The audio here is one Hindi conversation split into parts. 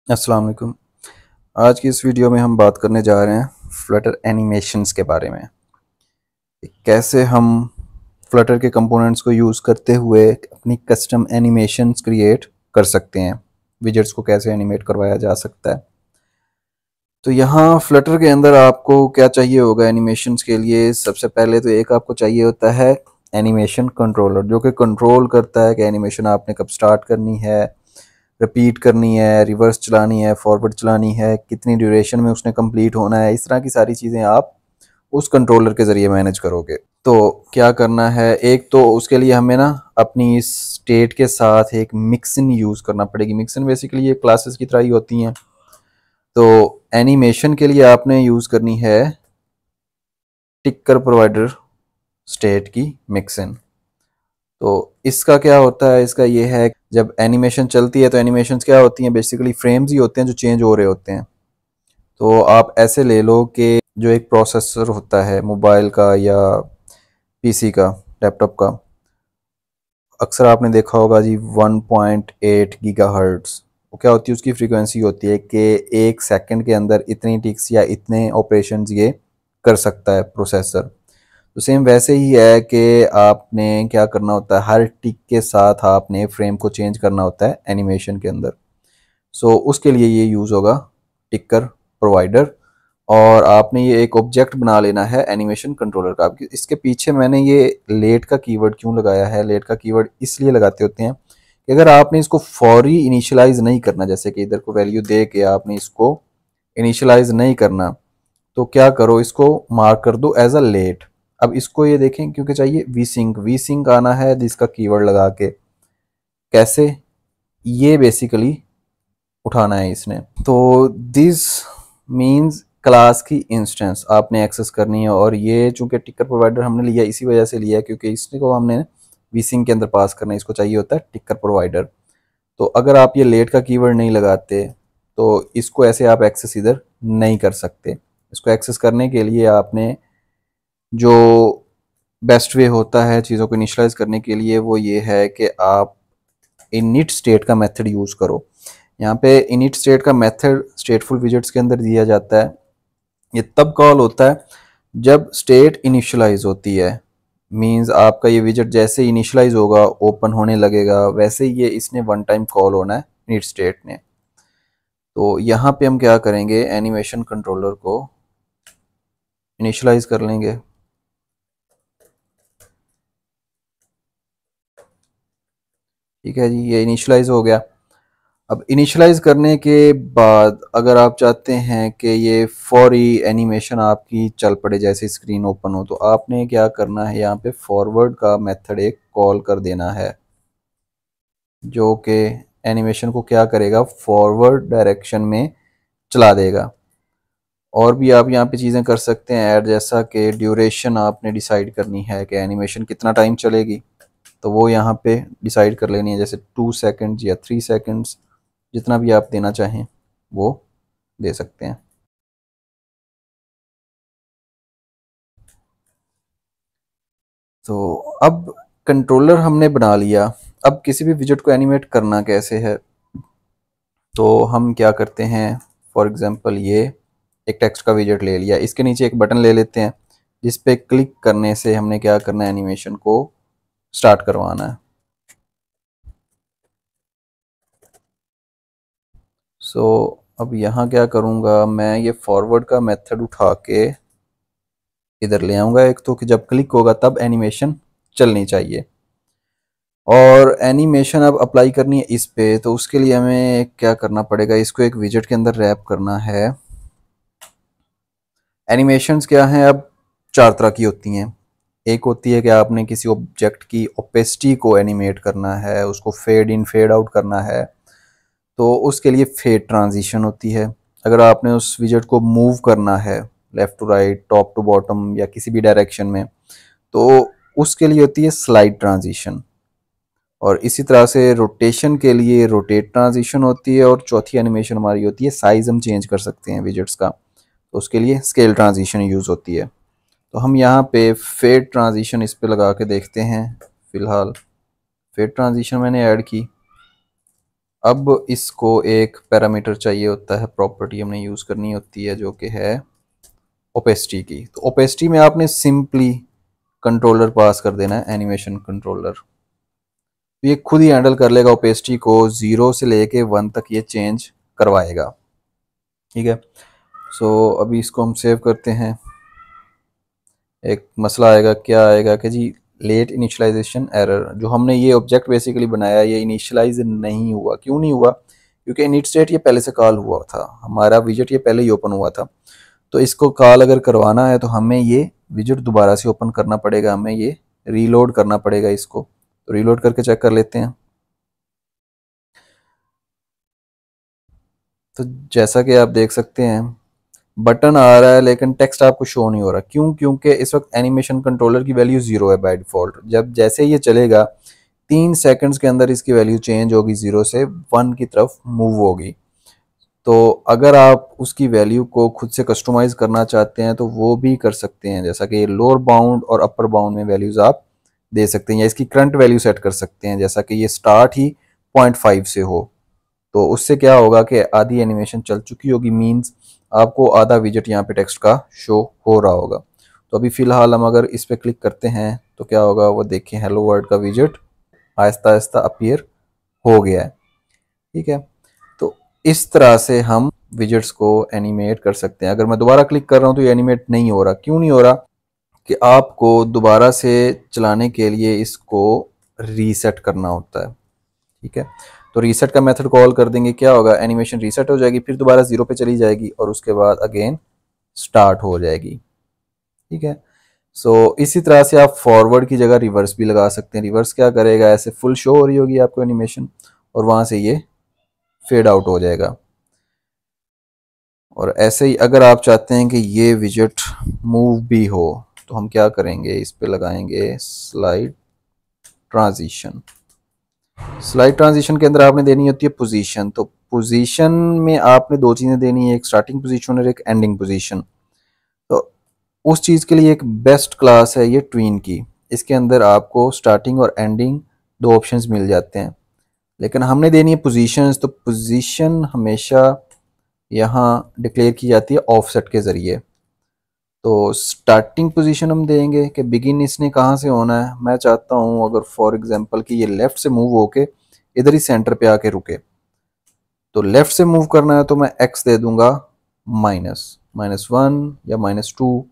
अस्सलाम वालेकुम। आज की इस वीडियो में हम बात करने जा रहे हैं फ्लटर एनिमेशंस के बारे में। कैसे हम फ्लटर के कंपोनेंट्स को यूज़ करते हुए अपनी कस्टम एनिमेशंस क्रिएट कर सकते हैं। विजेट्स को कैसे एनिमेट करवाया जा सकता है। तो यहाँ फ्लटर के अंदर आपको क्या चाहिए होगा एनिमेशंस के लिए। सबसे पहले तो एक आपको चाहिए होता है एनिमेशन कंट्रोलर, जो कि कंट्रोल करता है कि एनिमेशन आपने कब स्टार्ट करनी है, रिपीट करनी है, रिवर्स चलानी है, फॉरवर्ड चलानी है, कितनी ड्यूरेशन में उसने कंप्लीट होना है। इस तरह की सारी चीज़ें आप उस कंट्रोलर के ज़रिए मैनेज करोगे। तो क्या करना है, एक तो उसके लिए हमें ना अपनी स्टेट के साथ एक मिक्सिन यूज़ करना पड़ेगी। मिक्सिन बेसिकली ये क्लासेस की तरह ही होती हैं। तो एनिमेशन के लिए आपने यूज़ करनी है टिक्कर प्रोवाइडर स्टेट की मिक्सिन। तो इसका क्या होता है, इसका ये है जब एनिमेशन चलती है तो एनिमेशंस क्या होती हैं, बेसिकली फ्रेम्स ही होते हैं जो चेंज हो रहे होते हैं। तो आप ऐसे ले लो कि जो एक प्रोसेसर होता है मोबाइल का या पीसी का, लैपटॉप का, अक्सर आपने देखा होगा जी 1.8 गीगाहर्ट्ज़। वो क्या होती है, उसकी फ्रीक्वेंसी होती है कि एक सेकंड के अंदर इतनी टिक्स या इतने ऑपरेशंस ये कर सकता है प्रोसेसर। तो सेम वैसे ही है कि आपने क्या करना होता है, हर टिक के साथ आपने फ्रेम को चेंज करना होता है एनिमेशन के अंदर। सो उसके लिए ये यूज़ होगा टिक्कर प्रोवाइडर। और आपने ये एक ऑब्जेक्ट बना लेना है एनिमेशन कंट्रोलर का। इसके पीछे मैंने ये लेट का कीवर्ड क्यों लगाया है, लेट का कीवर्ड इसलिए लगाते होते हैं कि अगर आपने इसको फौरी इनिशियलाइज नहीं करना, जैसे कि इधर को वैल्यू दे के आपने इसको इनिशियलाइज नहीं करना, तो क्या करो, इसको मार्क कर दो एज अ लेट। अब इसको ये देखें क्योंकि चाहिए वी सिंक आना है जिसका कीवर्ड लगा के। कैसे, ये बेसिकली उठाना है इसने। तो दिस मींस क्लास की इंस्टेंस आपने एक्सेस करनी है। और ये चूंकि टिकर प्रोवाइडर हमने लिया इसी वजह से लिया क्योंकि इसको हमने वीसिंग के अंदर पास करना है, इसको चाहिए होता है टिकर प्रोवाइडर। तो अगर आप ये लेट का कीवर्ड नहीं लगाते तो इसको ऐसे आप एक्सेस इधर नहीं कर सकते। इसको एक्सेस करने के लिए आपने जो बेस्ट वे होता है चीज़ों को इनिशलाइज करने के लिए वो ये है कि आप इनिट स्टेट का मेथड यूज़ करो। यहाँ पे इनिट स्टेट का मेथड स्टेटफुल विजेट्स के अंदर दिया जाता है। ये तब कॉल होता है जब स्टेट इनिशियलाइज होती है। मींस आपका ये विजेट जैसे इनिशियलाइज होगा, ओपन होने लगेगा, वैसे ही ये इसने वन टाइम कॉल होना है इनिट स्टेट ने। तो यहाँ पे हम क्या करेंगे, एनिमेशन कंट्रोलर को इनिशियलाइज कर लेंगे। ठीक है जी, ये इनिशियलाइज हो गया। अब इनिशियलाइज करने के बाद अगर आप चाहते हैं कि ये फौरी एनिमेशन आपकी चल पड़े जैसे स्क्रीन ओपन हो, तो आपने क्या करना है, यहाँ पे फॉरवर्ड का मेथड एक कॉल कर देना है जो कि एनिमेशन को क्या करेगा, फॉरवर्ड डायरेक्शन में चला देगा। और भी आप यहाँ पे चीज़ें कर सकते हैं ऐड, जैसा कि ड्यूरेशन आपने डिसाइड करनी है कि एनिमेशन कितना टाइम चलेगी, तो वो यहाँ पे डिसाइड कर लेनी है, जैसे 2 सेकेंड्स या 3 सेकेंड्स, जितना भी आप देना चाहें वो दे सकते हैं। तो अब कंट्रोलर हमने बना लिया। अब किसी भी विजेट को एनिमेट करना कैसे है, तो हम क्या करते हैं, फॉर एग्जांपल ये एक टेक्स्ट का विजेट ले लिया, इसके नीचे एक बटन ले लेते हैं जिस पे क्लिक करने से हमने क्या करना है, एनिमेशन को स्टार्ट करवाना है। सो अब यहाँ क्या करूँगा, मैं ये फॉरवर्ड का मेथड उठा के इधर ले आऊँगा एक, तो कि जब क्लिक होगा तब एनिमेशन चलनी चाहिए। और एनिमेशन अब अप्लाई करनी है इस पे, तो उसके लिए हमें क्या करना पड़ेगा, इसको एक विजेट के अंदर रैप करना है। एनिमेशंस क्या हैं, अब चार तरह की होती हैं। एक होती है कि आपने किसी ऑब्जेक्ट की ओपेसिटी को एनिमेट करना है, उसको फेड इन फेड आउट करना है, तो उसके लिए फेड ट्रांजिशन होती है। अगर आपने उस विजेट को मूव करना है left to right, top to bottom या किसी भी डायरेक्शन में, तो उसके लिए होती है स्लाइड ट्रांजिशन। और इसी तरह से रोटेशन के लिए रोटेट ट्रांजिशन होती है। और चौथी एनिमेशन हमारी होती है साइज़ हम चेंज कर सकते हैं विजेट्स का, तो उसके लिए स्केल ट्रांजिशन यूज़ होती है। तो हम यहाँ पे फेड ट्रांजिशन इस पे लगा के देखते हैं। फ़िलहाल फेड ट्रांजिशन मैंने ऐड की। अब इसको एक पैरामीटर चाहिए होता है, प्रॉपर्टी हमने यूज़ करनी होती है जो कि है ओपेसिटी की। तो ओपेसिटी में आपने सिंपली कंट्रोलर पास कर देना है, एनिमेशन कंट्रोलर। तो ये खुद ही हैंडल कर लेगा ओपेसिटी को, 0 से लेके 1 तक ये चेंज करवाएगा। ठीक है, सो अभी इसको हम सेव करते हैं। एक मसला आएगा, क्या आएगा कि जी लेट इनिशियलाइजेशन एरर। जो हमने ये ऑब्जेक्ट बेसिकली बनाया, ये इनिशियलाइज नहीं हुआ। क्यों नहीं हुआ? क्योंकि इनिट स्टेट ये पहले से कॉल हुआ था, हमारा विजेट ये पहले ही ओपन हुआ था। तो इसको कॉल अगर करवाना है तो हमें ये विजेट दोबारा से ओपन करना पड़ेगा, हमें ये रीलोड करना पड़ेगा इसको। तो रीलोड करके चेक कर लेते हैं। तो जैसा कि आप देख सकते हैं बटन आ रहा है लेकिन टेक्स्ट आपको शो नहीं हो रहा। क्यों? क्योंकि इस वक्त एनिमेशन कंट्रोलर की वैल्यू 0 है बाय डिफ़ॉल्ट। जब जैसे ये चलेगा 3 सेकंड्स के अंदर इसकी वैल्यू चेंज होगी, 0 से 1 की तरफ मूव होगी। तो अगर आप उसकी वैल्यू को खुद से कस्टमाइज़ करना चाहते हैं तो वो भी कर सकते हैं, जैसा कि लोअर बाउंड और अपर बाउंड में वैल्यूज़ आप दे सकते हैं, या इसकी करंट वैल्यू सेट कर सकते हैं, जैसा कि ये स्टार्ट ही 0.5 से हो। तो उससे क्या होगा कि आधी एनिमेशन चल चुकी होगी, मींस आपको आधा विजेट यहाँ पे टेक्स्ट का शो हो रहा होगा। तो अभी फ़िलहाल हम अगर इस पर क्लिक करते हैं तो क्या होगा, वो देखें हेलो वर्ल्ड का विजेट आहिस्ता आहिस्ता अपीयर हो गया है। ठीक है, तो इस तरह से हम विजेट्स को एनिमेट कर सकते हैं। अगर मैं दोबारा क्लिक कर रहा हूँ तो ये एनिमेट नहीं हो रहा। क्यों नहीं हो रहा? कि आपको दोबारा से चलाने के लिए इसको रीसेट करना होता है। ठीक है, तो रीसेट का मेथड कॉल कर देंगे, क्या होगा, एनिमेशन रीसेट हो जाएगी, फिर दोबारा 0 पे चली जाएगी और उसके बाद अगेन स्टार्ट हो जाएगी। ठीक है, सो इसी तरह से आप फॉरवर्ड की जगह रिवर्स भी लगा सकते हैं। रिवर्स क्या करेगा, ऐसे फुल शो हो रही होगी आपको एनिमेशन और वहाँ से ये फेड आउट हो जाएगा। और ऐसे ही अगर आप चाहते हैं कि ये विजेट मूव भी हो तो हम क्या करेंगे, इस पे लगाएंगे स्लाइड ट्रांजिशन। स्लाइड ट्रांजिशन के अंदर आपने देनी होती है पोजीशन। तो पोजीशन में आपने दो चीज़ें देनी है, एक स्टार्टिंग पोजीशन और एक एंडिंग पोजीशन। तो उस चीज़ के लिए एक बेस्ट क्लास है ये ट्वीन की। इसके अंदर आपको स्टार्टिंग और एंडिंग दो ऑप्शंस मिल जाते हैं, लेकिन हमने देनी है पोजीशंस। तो पोजीशन हमेशा यहाँ डिक्लेयर की जाती है ऑफसेट के ज़रिए। तो स्टार्टिंग पोजीशन हम देंगे कि बिगिन इसने कहाँ से होना है। मैं चाहता हूँ अगर फॉर एग्जांपल कि ये लेफ़्ट से मूव होके इधर ही सेंटर पे आके रुके, तो लेफ़्ट से मूव करना है तो मैं एक्स दे दूंगा -1 या -2।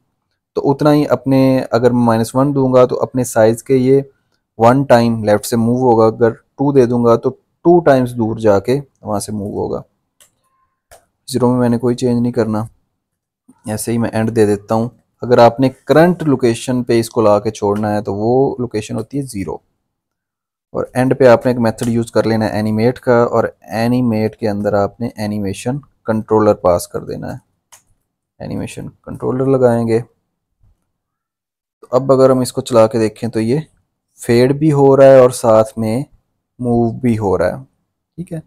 तो उतना ही अपने, अगर मैं -1 दूंगा तो अपने साइज़ के ये 1 टाइम लेफ़्ट से मूव होगा। अगर 2 दे दूंगा तो 2 टाइम्स दूर जाके वहाँ से मूव होगा। 0 में मैंने कोई चेंज नहीं करना, ऐसे ही मैं एंड दे देता हूँ। अगर आपने करंट लोकेशन पे इसको ला के छोड़ना है तो वो लोकेशन होती है 0। और एंड पे आपने एक मेथड यूज़ कर लेना है एनिमेट का, और एनिमेट के अंदर आपने एनिमेशन कंट्रोलर पास कर देना है। एनिमेशन कंट्रोलर लगाएंगे तो अब अगर हम इसको चला के देखें तो ये फेड भी हो रहा है और साथ में मूव भी हो रहा है। ठीक है,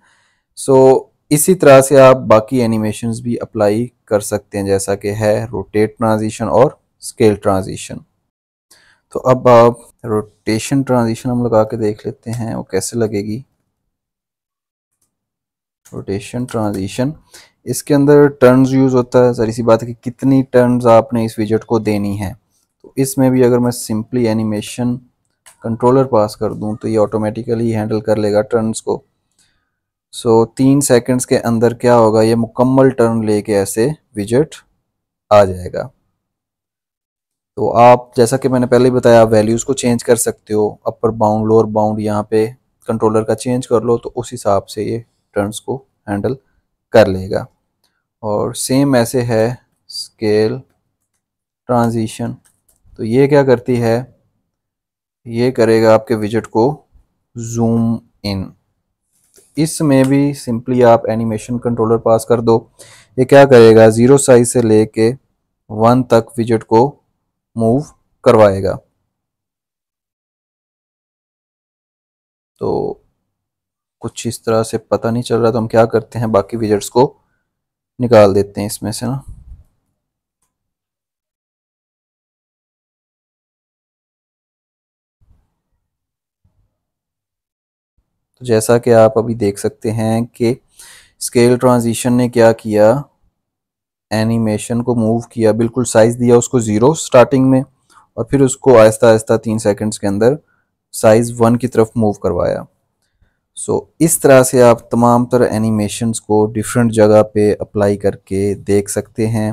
सो इसी तरह से आप बाकी एनिमेशंस भी अप्लाई कर सकते हैं, जैसा कि है रोटेट ट्रांजिशन और स्केल ट्रांजिशन। तो अब आप रोटेशन ट्रांजिशन हम लगा के देख लेते हैं वो कैसे लगेगी। रोटेशन ट्रांजिशन, इसके अंदर टर्न्स यूज़ होता है। सारी सी बात है कि कितनी टर्न्स आपने इस विजेट को देनी है। तो इसमें भी अगर मैं सिंपली एनिमेशन कंट्रोलर पास कर दूं तो ये ऑटोमेटिकली हैंडल कर लेगा टर्न्स को। सो 3 सेकंड्स के अंदर क्या होगा, ये मुकम्मल टर्न लेके ऐसे विजेट आ जाएगा। तो आप, जैसा कि मैंने पहले ही बताया, आप वैल्यूज़ को चेंज कर सकते हो, अपर बाउंड लोअर बाउंड यहाँ पे कंट्रोलर का चेंज कर लो तो उस हिसाब से ये टर्न्स को हैंडल कर लेगा। और सेम ऐसे है स्केल ट्रांजिशन। तो ये क्या करती है, ये करेगा आपके विजेट को जूम इन। इसमें भी सिंपली आप एनिमेशन कंट्रोलर पास कर दो, ये क्या करेगा 0 साइज से लेके 1 तक विजेट को मूव करवाएगा। तो कुछ इस तरह से पता नहीं चल रहा, तो हम क्या करते हैं, बाकी विजेट्स को निकाल देते हैं इसमें से ना। तो जैसा कि आप अभी देख सकते हैं कि स्केल ट्रांजिशन ने क्या किया, एनिमेशन को मूव किया, बिल्कुल साइज दिया उसको 0 स्टार्टिंग में, और फिर उसको आहिस्ता आहिस्ता 3 सेकंड्स के अंदर साइज 1 की तरफ मूव करवाया। इस तरह से आप तमाम तरह एनिमेशंस को डिफरेंट जगह पे अप्लाई करके देख सकते हैं।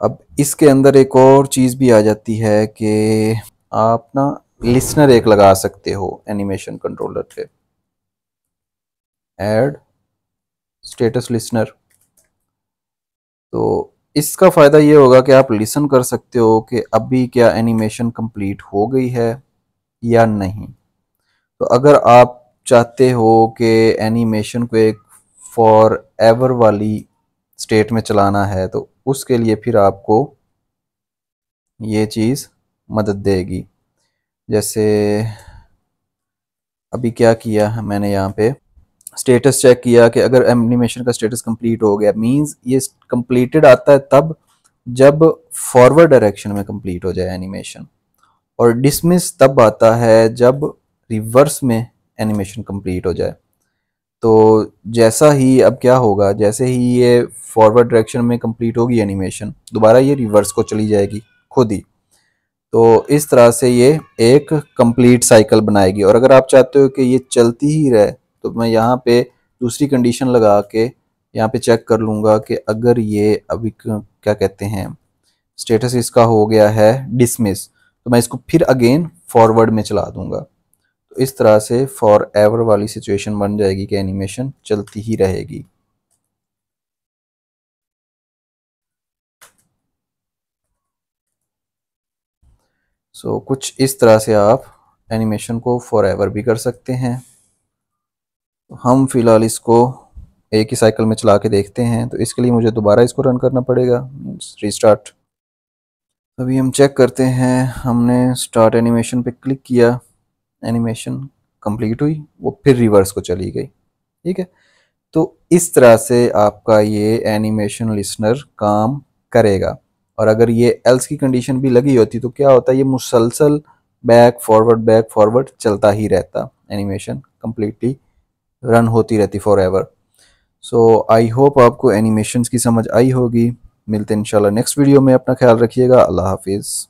अब इसके अंदर एक और चीज़ भी आ जाती है कि आप ना लिसनर एक लगा सकते हो एनिमेशन कंट्रोलर पे, ऐड स्टेटस लिसनर। तो इसका फ़ायदा ये होगा कि आप लिसन कर सकते हो कि अभी क्या एनिमेशन कंप्लीट हो गई है या नहीं। तो अगर आप चाहते हो कि एनिमेशन को एक फॉर एवर वाली स्टेट में चलाना है, तो उसके लिए फिर आपको ये चीज़ मदद देगी। जैसे अभी क्या किया है मैंने, यहाँ पे स्टेटस चेक किया कि अगर एनिमेशन का स्टेटस कंप्लीट हो गया, मींस ये कंप्लीटेड आता है तब जब फॉरवर्ड डायरेक्शन में कंप्लीट हो जाए एनिमेशन, और डिसमिस तब आता है जब रिवर्स में एनिमेशन कंप्लीट हो जाए। तो जैसा ही अब क्या होगा, जैसे ही ये फॉरवर्ड डायरेक्शन में कंप्लीट होगी एनिमेशन, दोबारा ये रिवर्स को चली जाएगी खुद ही। तो इस तरह से ये एक कंप्लीट साइकिल बनाएगी। और अगर आप चाहते हो कि ये चलती ही रहे, तो मैं यहाँ पे दूसरी कंडीशन लगा के यहाँ पे चेक कर लूँगा कि अगर ये अभी क्या कहते हैं, स्टेटस इसका हो गया है डिसमिस, तो मैं इसको फिर अगेन फॉरवर्ड में चला दूंगा। तो इस तरह से फॉर एवर वाली सिचुएशन बन जाएगी कि एनिमेशन चलती ही रहेगी। कुछ इस तरह से आप एनिमेशन को फॉर एवर भी कर सकते हैं। तो हम फिलहाल इसको एक ही साइकिल में चला के देखते हैं। तो इसके लिए मुझे दोबारा इसको रन करना पड़ेगा, मीन्स रीस्टार्ट। अभी हम चेक करते हैं, हमने स्टार्ट एनिमेशन पे क्लिक किया, एनिमेशन कंप्लीट हुई, वो फिर रिवर्स को चली गई। ठीक है, तो इस तरह से आपका ये एनिमेशन लिसनर काम करेगा। और अगर ये एल्स की कंडीशन भी लगी होती तो क्या होता है, ये मुसलसल बैक फॉरवर्ड चलता ही रहता, एनिमेशन कंप्लीटली रन होती रहती फॉर एवर। आई होप आपको एनिमेशंस की समझ आई होगी। मिलते हैं इंशाल्लाह नेक्स्ट वीडियो में। अपना ख्याल रखिएगा। अल्लाह हाफिज़।